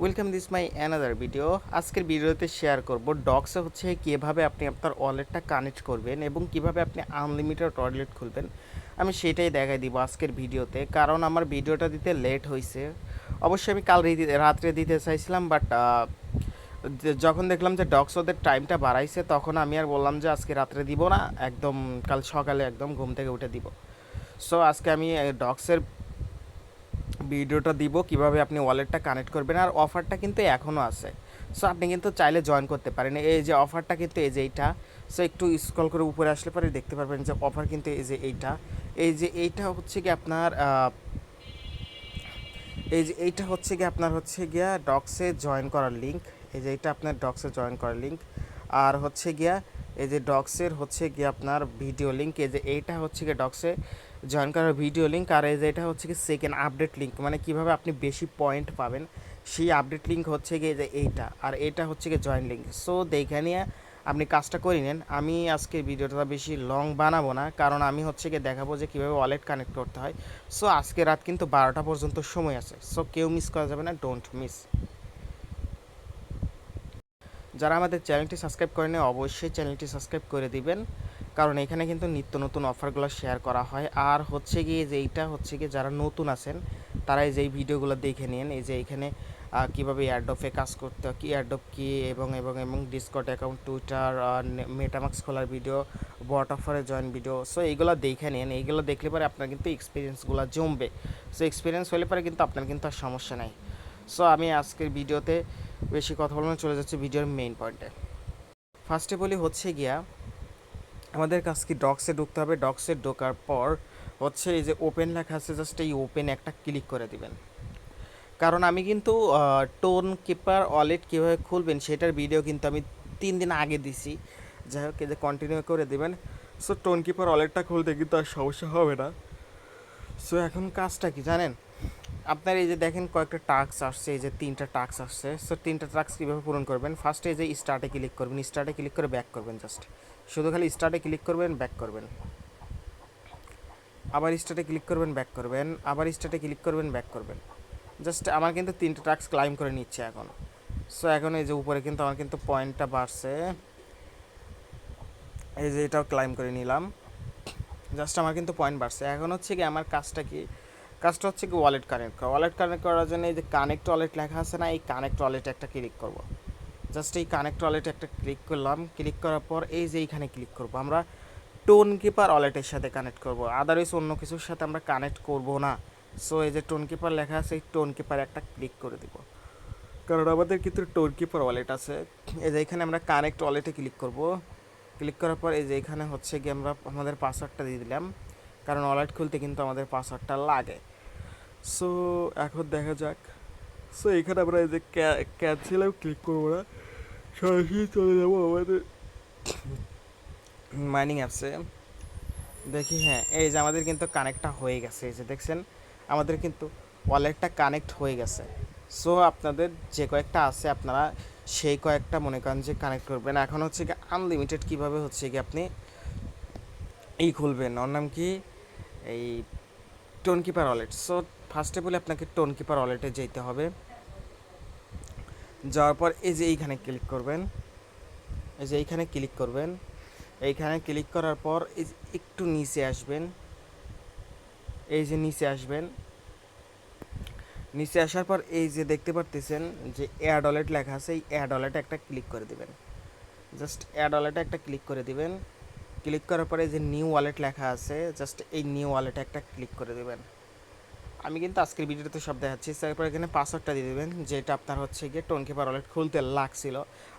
Welcome this my another video. আজকের ভিডিওতে share করব ডক্সে হচ্ছে কীভাবে আপনি আপনার ওয়ালেটটা কানেক্ট করবেন এবং কিভাবে আপনি আনলিমিটেড ওয়ালেট খুলবেন। আমি সেটাই দেখাই দিব আজকের ভিডিওতে, কারণ আমার ভিডিওটা দিতে লেট হয়েছে। অবশ্যই আমি কাল রাত্রে দিতে চাইছিলাম, বাট যখন দেখলাম যে ডক্স ওদের টাইমটা বাড়াইছে, তখন আমি আর বললাম যে আজকে রাত্রে দিব না, একদম কাল সকালে একদম ঘুম থেকে উঠে দিব। সো আজকে আমি ডক্সের ভিডিওটা দিব কিভাবে আপনি ওয়ালেটটা কানেক্ট করবেন। আর অফারটা কিন্তু এখনও আছে, সো আপনি কিন্তু চাইলে জয়েন করতে পারেন। এই যে অফারটা কিন্তু এই যে এইটা, সো একটু স্ক্রল করে উপরে আসলে পরে দেখতে পারবেন যে অফার কিন্তু এই যে এইটা, এইটা হচ্ছে কি আপনার এই যে এইটা হচ্ছে গিয়ে আপনার হচ্ছে গিয়া ডক্সে জয়েন করার লিঙ্ক। এই যে এইটা আপনার ডক্সে জয়েন করার লিঙ্ক। আর হচ্ছে গিয়া এই যে ডক্সের হচ্ছে গিয়ে আপনার ভিডিও লিঙ্ক। এই যে এইটা হচ্ছে গিয়ে ডক্সে জয়েন করার ভিডিও লিঙ্ক। আর এই যে এটা হচ্ছে কি সেকেন্ড আপডেট লিঙ্ক, মানে কীভাবে আপনি বেশি পয়েন্ট পাবেন সেই আপডেট লিঙ্ক হচ্ছে গিয়ে যে এইটা। আর এটা হচ্ছে গিয়ে জয়েন লিঙ্ক। সো দেখে নিয়ে আপনি কাজটা করে নেন। আমি আজকে ভিডিওটা বেশি লং বানাবো না, কারণ আমি হচ্ছে গিয়ে দেখাবো যে কীভাবে ওয়ালেট কানেক্ট করতে হয়। সো আজকে রাত কিন্তু 12টা পর্যন্ত সময় আছে, সো কেউ মিস করা যাবে না, ডোন্ট মিস। যারা আমাদের চ্যানেলটি সাবস্ক্রাইব করেন অবশ্যই চ্যানেলটি সাবস্ক্রাইব করে দিবেন, কারণ এখানে কিন্তু নিত্য নতুন অফারগুলো শেয়ার করা হয়। আর হচ্ছে গিয়ে যে এইটা হচ্ছে গিয়ে যারা নতুন আছেন তারা এই যে এই ভিডিওগুলো দেখে নিন। এই যে এখানে কীভাবে এয়ারড্রপে কাজ করতে হয়, কি এয়ারড্রপ কী, এবং এবং এবং ডিসকর্ড অ্যাকাউন্ট, টুইটার, মেটামাক্স খোলার ভিডিও, বট অফারে জয়েন ভিডিও। সো এইগুলো দেখে নিন। এইগুলো দেখলে পরে আপনার কিন্তু এক্সপিরিয়েন্সগুলো জমবে। সো এক্সপিরিয়েন্স হলে পরে কিন্তু আপনার কিন্তু আর সমস্যা নাই। সো আমি আজকের ভিডিওতে বেশি কথা বলবো না, চলে যাচ্ছে ভিডিওর মেইন পয়েন্টে। ফার্স্টে বলি হচ্ছে গিয়া আমাদের কাছ কি ডক্সে ঢুকতে হবে। ডক্সে ঢোকার পর হচ্ছে এই যে ওপেন লেখা আছে, জাস্ট এই ওপেন একটা ক্লিক করে দিবেন। কারণ আমি কিন্তু টোন কিপার ওয়ালেট কীভাবে খুলবেন সেটার ভিডিও কিন্তু আমি 3 দিন আগে দিছি। যাই হোক, এই যে কন্টিনিউ করে দেবেন। সো টোন কিপার ওয়ালেটটা খুলতে কিন্তু আর সমস্যা হবে না। সো এখন কাজটা কি জানেন, আপনার এই যে দেখেন কয়েকটা টাস্ক আসছে, এই যে 3টা টাস্ক আসছে। সো 3টা টাস্ক কীভাবে পূরণ করবেন, ফার্স্টে এই যে স্টার্টে ক্লিক করবেন, স্টার্টে ক্লিক করে ব্যাক করবেন। জাস্ট শুধু খালি স্টার্টে ক্লিক করবেন, ব্যাক করবেন, আবার স্টার্টে ক্লিক করবেন, ব্যাক করবেন, আবার স্টার্টে ক্লিক করবেন, ব্যাক করবেন। জাস্ট আমার কিন্তু 3টা টাস্ক ক্লাইম করে নিচ্ছে এখন। সো এখন এই যে উপরে কিন্তু আমার কিন্তু পয়েন্টটা বাড়ছে, এই যে এটাও ক্লাইম করে নিলাম। জাস্ট আমার কিন্তু পয়েন্ট বাড়ছে। এখন হচ্ছে কি আমার কাজটা কি, কাজটা হচ্ছে কি ওয়ালেট কানেক্ট করা। ওয়ালেট কানেক্ট করার জন্য এই যে কানেক্ট ওয়ালেট লেখা আছে না, এই কানেক্ট ওয়ালেটে একটা ক্লিক করব। জাস্ট এই কানেক্ট ওয়ালেটে একটা ক্লিক করলাম। ক্লিক করার পর এই যে এইখানে ক্লিক করব। আমরা টোন কিপার ওয়ালেটের সাথে কানেক্ট করব, আদারওয়াইজ অন্য কিছুর সাথে আমরা কানেক্ট করব না। সো এই যে টোন কিপার লেখা আছে, এই টোন কিপারে একটা ক্লিক করে দিব, কারণ আমাদের কিন্তু টোন কিপার ওয়ালেট আছে। এই যে এখানে আমরা কানেক্ট ওয়ালেটে ক্লিক করব। ক্লিক করার পর এই যে এখানে হচ্ছে গিয়ে আমরা আমাদের পাসওয়ার্ডটা দিয়ে দিলাম, কারণ ওয়ালেট খুলতে কিন্তু আমাদের পাসওয়ার্ডটা লাগে। সো এখন দেখা যাক। সো এখানে আমরা এই যে ক্যান্সেলেও ক্লিক করবো না, সরাসরি চলে যাবো আমাদের মাইনিং অ্যাপসে। দেখি, হ্যাঁ এই যে আমাদের কিন্তু কানেক্টটা হয়ে গেছে। এই যে দেখছেন আমাদের কিন্তু ওয়ালেটটা কানেক্ট হয়ে গেছে। সো আপনাদের যে কয়েকটা আছে আপনারা সেই কয়েকটা মনে করেন যে কানেক্ট করবেন। এখন হচ্ছে কি আনলিমিটেড কীভাবে হচ্ছে কি আপনি এই খুলবেন, ওর নাম কি, এই টোন কিপার ওয়ালেট। সো ফার্স্টে বলে আপনাকে টোন কিপার ওয়ালেটে যেতে হবে। যাওয়ার পর এই যে এইখানে ক্লিক করবেন, এই যে এইখানে ক্লিক করবেন। এইখানে ক্লিক করার পর এই যে একটু নিচে আসবেন, এই যে নিচে আসবেন। নিচে আসার পর এই যে দেখতে পারতেছেন যে অ্যাড ওয়ালেট লেখা আছে, এই অ্যাড ওয়ালেটে একটা ক্লিক করে দিবেন। জাস্ট অ্যাড ওয়ালেটে একটা ক্লিক করে দিবেন। ক্লিক করার পরে যে নিউ ওয়ালেট লেখা আছে, জাস্ট এই নিউ ওয়ালেটে একটা ক্লিক করে দেবেন। আমি কিন্তু আজকের ভিডিওতে সব দেখাচ্ছি। তারপর এখানে পাসওয়ার্ডটা দিয়ে দেবেন, যেটা আপনার হচ্ছে গিয়ে টোন কিপার ওয়ালেট খুলতে লাগছিল,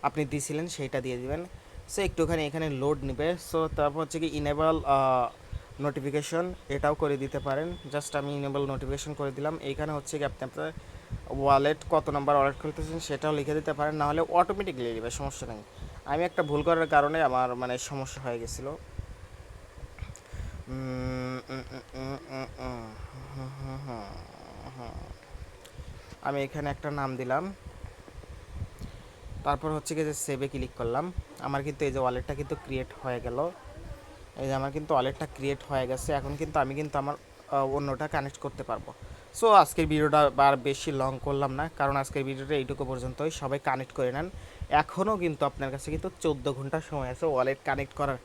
আপনি দিয়েছিলেন সেইটা দিয়ে দিবেন। সো একটুখানি এখানে লোড নেবে। সো তারপর হচ্ছে কি ইনেবল নোটিফিকেশন, এটাও করে দিতে পারেন। জাস্ট আমি ইনেবল নোটিফিকেশন করে দিলাম। এইখানে হচ্ছে কি আপনি আপনার ওয়ালেট কত নাম্বার ওয়ালেট খুলতেছেন সেটাও লিখে দিতে পারেন, নাহলে অটোমেটিকলি নেবে, সমস্যা নেই। আমি একটা ভুল করার কারণে আমার মানে সমস্যা হয়ে গেছিলো। আমি এখানে একটা নাম দিলাম, তারপর হচ্ছে কি যে সেভে ক্লিক করলাম। আমার কিন্তু এই যে ওয়ালেটটা কিন্তু ক্রিয়েট হয়ে গেল। এই যে আমার কিন্তু ওয়ালেটটা ক্রিয়েট হয়ে গেছে। এখন কিন্তু আমি কিন্তু আমার অন্যটা কানেক্ট করতে পারবো। সো আজকের ভিডিওটা আর বেশি লং করলাম না, কারণ আজকের ভিডিওটা এইটুকু পর্যন্তই। সবাই কানেক্ট করে নেন। এখনও কিন্তু আপনার কাছে কিন্তু 14 ঘন্টা সময় আছে ওয়ালেট কানেক্ট করার।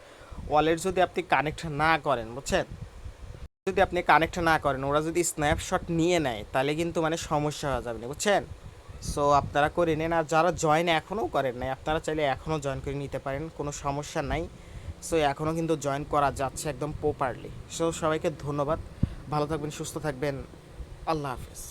ওয়ালেট যদি আপনি কানেক্ট না করেন, বুঝছেন, যদি আপনি কানেক্ট না করেন, ওরা যদি স্ন্যাপশট নিয়ে নেয়, তাহলে কিন্তু মানে সমস্যা হয়ে যাবে না, বুঝছেন। সো আপনারা করে নিন। আর যারা জয়েন এখনও করেন নাই, আপনারা চাইলে এখনও জয়েন করে নিতে পারেন, কোনো সমস্যা নাই। সো এখনও কিন্তু জয়েন করা যাচ্ছে একদম প্রপারলি। সো সবাইকে ধন্যবাদ, ভালো থাকবেন, সুস্থ থাকবেন, আল্লাহ হাফেজ।